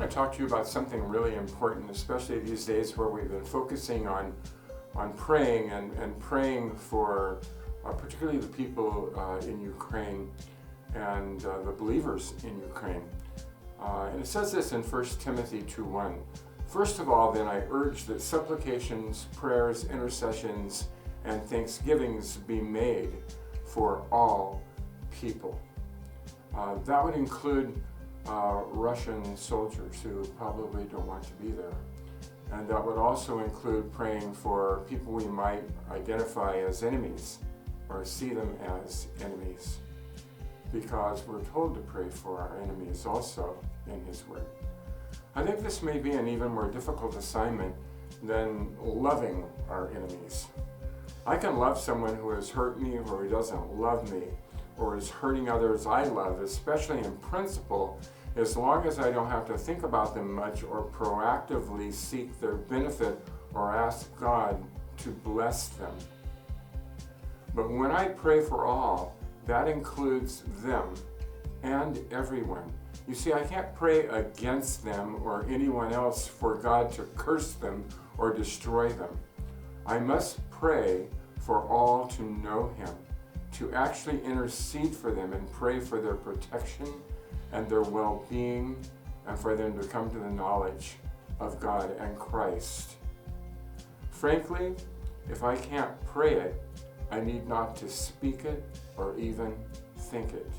want to talk to you about something really important, especially these days where we've been focusing on praying and praying for particularly the people in Ukraine and the believers in Ukraine. And it says this in 1 Timothy 2:1. First of all, then, I urge that supplications, prayers, intercessions, and thanksgivings be made for all people. That would include Russian soldiers who probably don't want to be there. And that would also include praying for people we might identify as enemies or see them as enemies, because we're told to pray for our enemies also in His Word. I think this may be an even more difficult assignment than loving our enemies. I can love someone who has hurt me or who doesn't love me or is hurting others I love, especially in principle, as long as I don't have to think about them much or proactively seek their benefit or ask God to bless them. But when I pray for all, that includes them and everyone. You see, I can't pray against them or anyone else for God to curse them or destroy them. I must pray for all to know Him, to actually intercede for them and pray for their protection and their well-being, and for them to come to the knowledge of God and Christ. Frankly, if I can't pray it, I need not to speak it or even think it.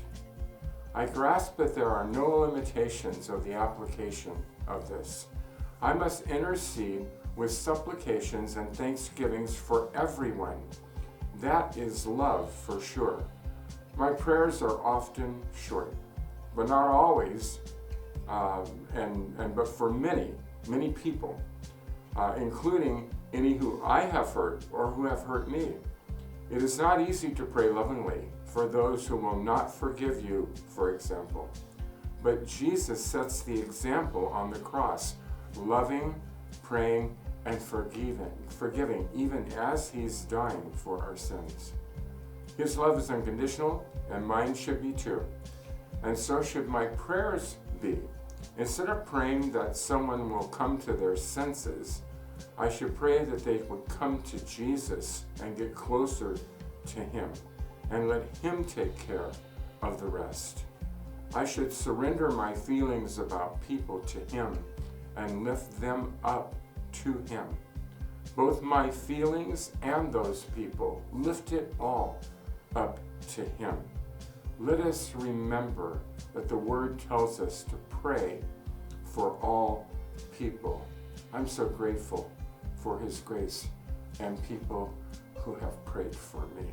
I grasp that there are no limitations of the application of this. I must intercede with supplications and thanksgivings for everyone. That is love for sure. My prayers are often short, but not always, but for many people, including any who I have hurt or who have hurt me. It is not easy to pray lovingly for those who will not forgive you, for example. But Jesus sets the example on the cross, loving, praying, and forgiving, even as He's dying for our sins. His love is unconditional, and mine should be too. And so should my prayers be. Instead of praying that someone will come to their senses, I should pray that they would come to Jesus and get closer to Him and let Him take care of the rest. I should surrender my feelings about people to Him and lift them up to Him. Both my feelings and those people, lift it all up to Him. Let us remember that the Word tells us to pray for all people. I'm so grateful for His grace and people who have prayed for me.